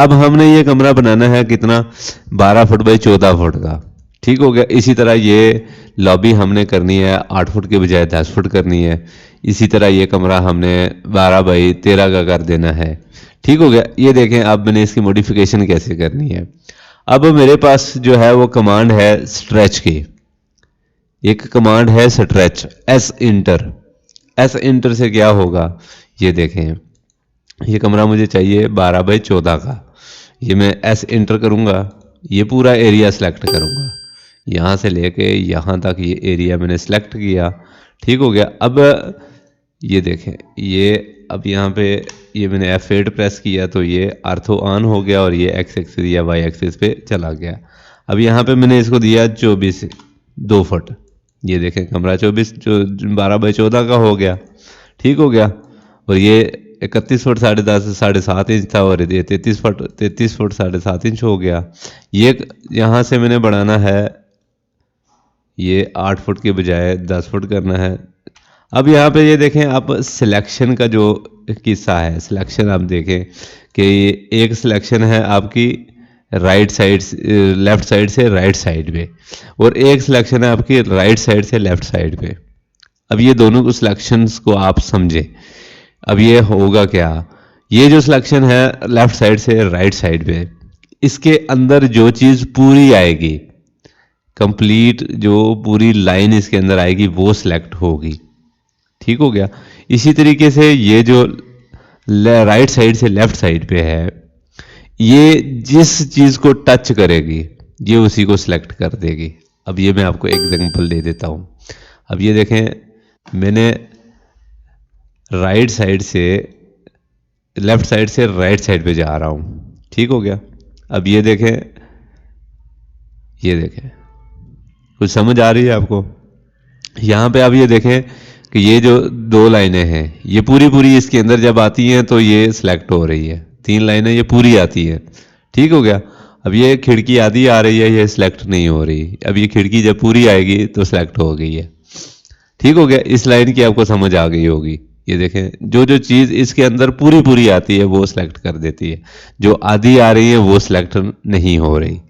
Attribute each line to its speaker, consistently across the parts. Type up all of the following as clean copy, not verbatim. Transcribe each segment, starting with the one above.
Speaker 1: अब हमने ये कमरा बनाना है कितना, 12 फुट बाई 14 फुट का। ठीक हो गया। इसी तरह ये लॉबी हमने करनी है 8 फुट के बजाय 10 फुट करनी है। इसी तरह ये कमरा हमने 12 बाई 13 का कर देना है। ठीक हो गया। ये देखें अब मैंने इसकी मॉडिफिकेशन कैसे करनी है। अब मेरे पास जो है वो कमांड है स्ट्रेच की, एक कमांड है stretch, S inter. S inter से क्या होगा, ये देखें, ये कमरा मुझे चाहिए 12 बाई 14 का। ये मैं एस इंटर करूँगा, ये पूरा एरिया सेलेक्ट करूँगा, यहाँ से लेके यहाँ तक ये एरिया मैंने सेलेक्ट किया। ठीक हो गया। अब ये देखें, ये अब यहाँ पे ये मैंने F8 प्रेस किया तो ये आर्थो ऑन हो गया और ये एक्स एक्सिस या वाई एक्सिस पे चला गया। अब यहाँ पे मैंने इसको दिया 24 2 फुट। ये देखें कमरा 24 जो 12 बाई 14 का हो गया। ठीक हो गया। और ये 31 फुट 10.5 7.5 इंच था और ये 33 फुट 7.5 इंच हो गया। ये यहाँ से मैंने बढ़ाना है, ये 8 फुट के बजाय 10 फुट करना है। अब यहाँ पे ये देखें आप सिलेक्शन का जो किस्सा है, सिलेक्शन आप देखें कि एक सिलेक्शन है आपकी राइट साइड, लेफ्ट साइड से राइट साइड पे, और एक सिलेक्शन है आपकी राइट साइड से लेफ्ट साइड पे। अब ये दोनों को सिलेक्शंस को आप समझें। अब ये होगा क्या, ये जो सिलेक्शन है लेफ्ट साइड से राइट साइड पे, इसके अंदर जो चीज़ पूरी आएगी, कंप्लीट जो पूरी लाइन इसके अंदर आएगी वो सिलेक्ट होगी। ठीक हो गया। इसी तरीके से ये जो राइट साइड से लेफ्ट साइड पे है, ये जिस चीज़ को टच करेगी ये उसी को सिलेक्ट कर देगी। अब ये मैं आपको एग्जांपल दे देता हूँ। अब ये देखें, मैंने राइट साइड से लेफ्ट साइड से राइट साइड पे जा रहा हूँ। ठीक हो गया। अब ये देखें, ये देखें, कुछ समझ आ रही है आपको? यहाँ पे आप ये देखें कि ये जो 2 लाइनें हैं ये पूरी पूरी इसके अंदर जब आती हैं तो ये सिलेक्ट हो रही है। 3 लाइनें ये पूरी आती है। ठीक हो गया। अब ये खिड़की आधी आ रही है, ये सिलेक्ट नहीं हो रही। अब ये खिड़की जब पूरी आएगी तो सिलेक्ट हो गई है। ठीक हो गया। इस लाइन की आपको समझ आ गई होगी। ये देखें, जो जो चीज़ इसके अंदर पूरी पूरी आती है वो सिलेक्ट कर देती है, जो आधी आ रही है वो सिलेक्ट नहीं हो रही।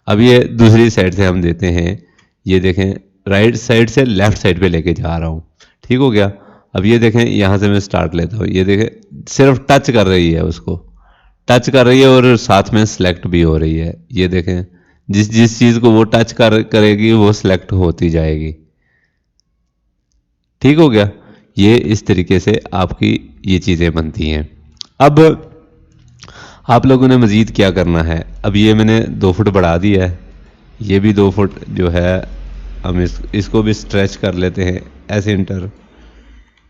Speaker 1: अब ये दूसरी साइड से हम देते हैं, ये देखें राइट साइड से लेफ्ट साइड पे लेके जा रहा हूँ। ठीक हो गया। अब ये देखें, यहाँ से मैं स्टार्ट लेता हूँ। ये देखें सिर्फ टच कर रही है, उसको टच कर रही है और साथ में सिलेक्ट भी हो रही है। ये देखें, जिस जिस चीज़ को वो टच करेगी वो सिलेक्ट होती जाएगी। ठीक हो गया। ये इस तरीके से आपकी ये चीज़ें बनती हैं। अब आप लोगों ने मज़ीद क्या करना है, अब ये मैंने 2 फुट बढ़ा दिया है, ये भी 2 फुट जो है हम इसको भी स्ट्रेच कर लेते हैं, ऐसे इंटर,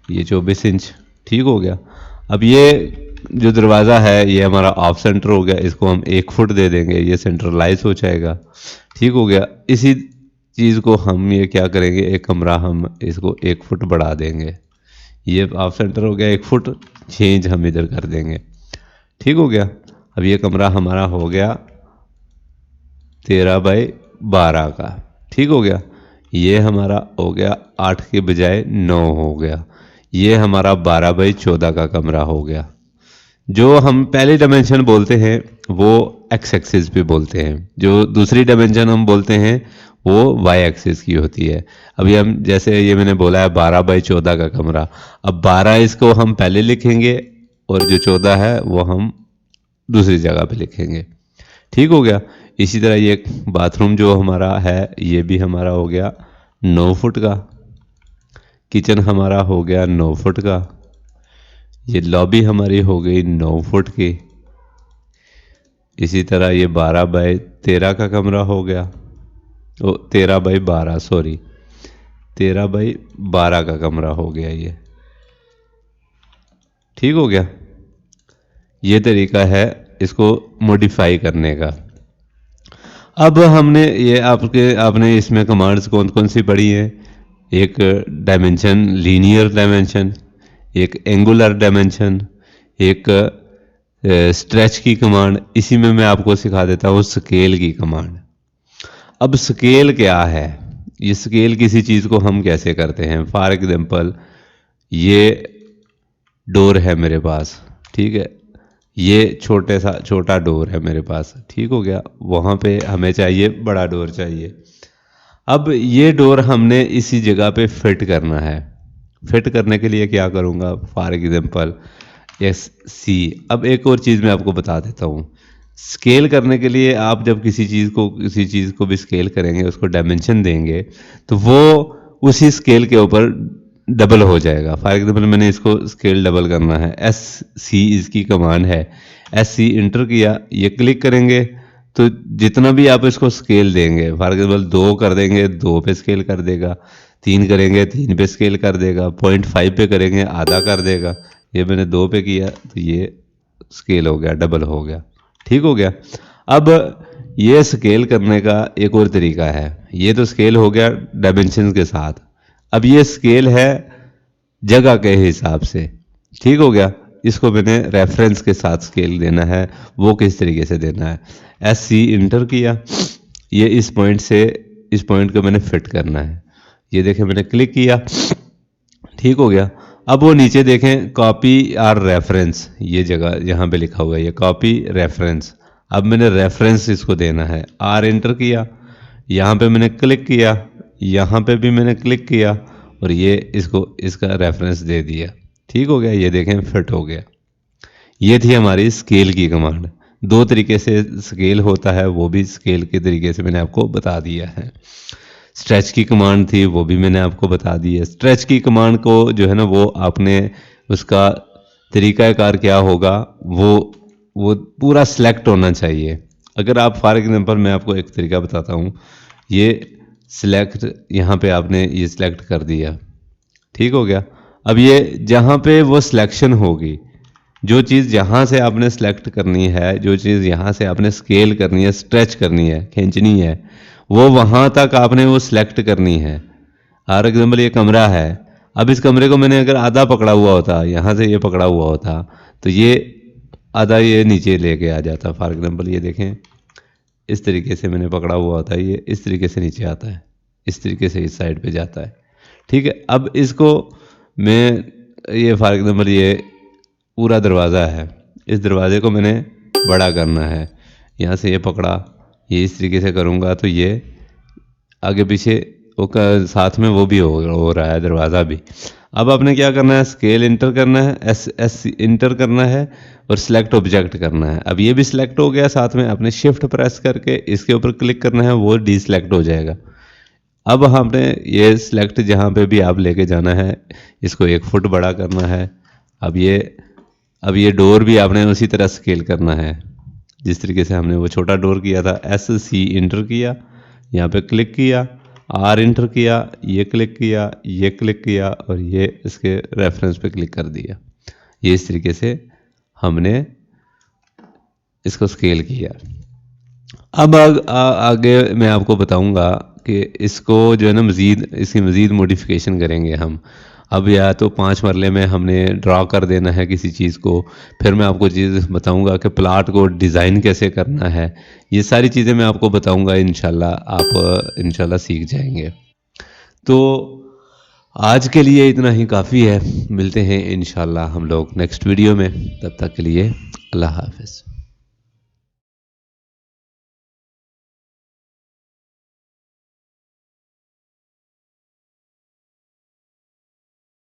Speaker 1: ये 24 इंच। ठीक हो गया। अब ये जो दरवाज़ा है ये हमारा ऑफ सेंटर हो गया, इसको हम 1 फुट दे देंगे, ये सेंट्रलाइज हो जाएगा। ठीक हो गया। इसी चीज़ को हम ये क्या करेंगे, एक कमरा हम इसको 1 फुट बढ़ा देंगे, ये ऑफ सेंटर हो गया 1 फुट, चेंज हम इधर कर देंगे। ठीक हो गया। अब ये कमरा हमारा हो गया 13 बाई 12 का। ठीक हो गया। ये हमारा हो गया 8 के बजाय 9 हो गया। ये हमारा 12 बाई 14 का कमरा हो गया। जो हम पहली डायमेंशन बोलते हैं वो एक्स एक्सिस पे बोलते हैं, जो दूसरी डायमेंशन हम बोलते हैं वो वाई एक्सिस की होती है। अभी हम जैसे ये मैंने बोला है 12 बाई 14 का कमरा, अब 12 इसको हम पहले लिखेंगे और जो 14 है वो हम दूसरी जगह पे लिखेंगे। ठीक हो गया। इसी तरह ये बाथरूम जो हमारा है ये भी हमारा हो गया 9 फुट का, किचन हमारा हो गया 9 फुट का, ये लॉबी हमारी हो गई 9 फुट की। इसी तरह ये 12 बाई 13 का कमरा हो गया, 13 बाई 12, सॉरी 13 बाई 12 का कमरा हो गया ये। ठीक हो गया। ये तरीका है इसको मॉडिफाई करने का। अब हमने ये आपने इसमें कमांड्स कौन कौन सी पढ़ी हैं, एक डायमेंशन, लीनियर डायमेंशन, एक एंगुलर डायमेंशन, एक स्ट्रेच की कमांड। इसी में मैं आपको सिखा देता हूँ स्केल की कमांड। अब स्केल क्या है, ये स्केल किसी चीज़ को हम कैसे करते हैं। फॉर एग्जांपल ये डोर है मेरे पास, ठीक है, ये छोटा डोर है मेरे पास, ठीक हो गया। वहाँ पे हमें चाहिए बड़ा डोर चाहिए। अब ये डोर हमने इसी जगह पे फिट करना है। फिट करने के लिए क्या करूँगा, फॉर एग्जांपल एस सी। अब एक और चीज़ मैं आपको बता देता हूँ। स्केल करने के लिए आप जब किसी चीज़ को भी स्केल करेंगे, उसको डायमेंशन देंगे, तो वो उसी स्केल के ऊपर डबल हो जाएगा। फॉर एग्जांपल मैंने इसको स्केल डबल करना है, एस सी इसकी कमांड है। एस सी इंटर किया, ये क्लिक करेंगे तो जितना भी आप इसको स्केल देंगे, फॉर एग्जाम्पल 2 कर देंगे 2 पे स्केल कर देगा, 3 करेंगे 3 पे स्केल कर देगा, 0.5 पे करेंगे आधा कर देगा। ये मैंने 2 पे किया तो ये स्केल हो गया, डबल हो गया, ठीक हो गया। अब ये स्केल करने का एक और तरीका है। ये तो स्केल हो गया डायमेंशन के साथ। अब ये स्केल है जगह के हिसाब से, ठीक हो गया। इसको मैंने रेफरेंस के साथ स्केल देना है। वो किस तरीके से देना है, एस सी इंटर किया, ये इस पॉइंट से इस पॉइंट को मैंने फिट करना है। ये देखें मैंने क्लिक किया, ठीक हो गया। अब वो नीचे देखें कॉपी आर रेफरेंस, ये जगह यहाँ पे लिखा हुआ है ये कॉपी रेफरेंस। अब मैंने रेफरेंस इसको देना है, आर इंटर किया, यहाँ पे मैंने क्लिक किया, यहाँ पे भी मैंने क्लिक किया और ये इसको इसका रेफरेंस दे दिया, ठीक हो गया। ये देखें फिट हो गया। ये थी हमारी स्केल की कमांड। 2 तरीके से स्केल होता है, वो भी स्केल के तरीके से मैंने आपको बता दिया है। स्ट्रेच की कमांड थी, वो भी मैंने आपको बता दी है। स्ट्रेच की कमांड को जो है ना, वो आपने उसका तरीक़ाकार क्या होगा, वो पूरा सेलेक्ट होना चाहिए। अगर आप फॉर एग्जांपल मैं आपको एक तरीका बताता हूँ, ये सिलेक्ट यहाँ पे आपने ये सिलेक्ट कर दिया, ठीक हो गया। अब ये जहाँ पे वो सिलेक्शन होगी, जो चीज़ जहाँ से आपने सेलेक्ट करनी है, जो चीज़ यहाँ से आपने स्केल करनी है, स्ट्रेच करनी है, खींचनी है, वो वहाँ तक आपने वो सिलेक्ट करनी है। फॉर एग्जाम्पल ये कमरा है, अब इस कमरे को मैंने अगर आधा पकड़ा हुआ होता, यहाँ से ये पकड़ा हुआ होता, तो ये आधा ये नीचे लेके आ जाता। फॉर एग्जाम्पल ये देखें, इस तरीके से मैंने पकड़ा हुआ होता है, ये इस तरीके से नीचे आता है, इस तरीके से इस साइड पे जाता है, ठीक है। अब इसको मैं ये फॉर एग्जाम्पल ये पूरा दरवाज़ा है, इस दरवाजे को मैंने बड़ा करना है। यहाँ से ये पकड़ा, ये इस तरीके से करूँगा तो ये आगे पीछे वो साथ में वो भी हो रहा है दरवाज़ा भी। अब आपने क्या करना है, स्केल इंटर करना है, एस इंटर करना है और सिलेक्ट ऑब्जेक्ट करना है। अब ये भी सिलेक्ट हो गया, साथ में आपने शिफ्ट प्रेस करके इसके ऊपर क्लिक करना है, वो डी सिलेक्ट हो जाएगा। अब हमने ये सिलेक्ट जहाँ पे भी आप लेके जाना है, इसको 1 फुट बड़ा करना है। अब ये डोर भी आपने उसी तरह स्केल करना है जिस तरीके से हमने वो छोटा डोर किया था। एस सी इंटर किया, यहाँ पे क्लिक किया, आर इंटर किया, ये क्लिक किया, ये क्लिक किया और ये इसके रेफरेंस पे क्लिक कर दिया। ये इस तरीके से हमने इसको स्केल किया। अब आगे मैं आपको बताऊंगा कि इसको जो है ना इसकी मज़ीद मॉडिफिकेशन करेंगे हम। अब या तो 5 मरले में हमने ड्रा कर देना है किसी चीज़ को, फिर मैं आपको चीज़ बताऊंगा कि प्लाट को डिज़ाइन कैसे करना है। ये सारी चीज़ें मैं आपको बताऊंगा इंशाल्लाह, आप इंशाल्लाह सीख जाएंगे। तो आज के लिए इतना ही काफ़ी है। मिलते हैं इंशाल्लाह हम लोग नेक्स्ट वीडियो में, तब तक के लिए अल्लाह हाफ़िज़।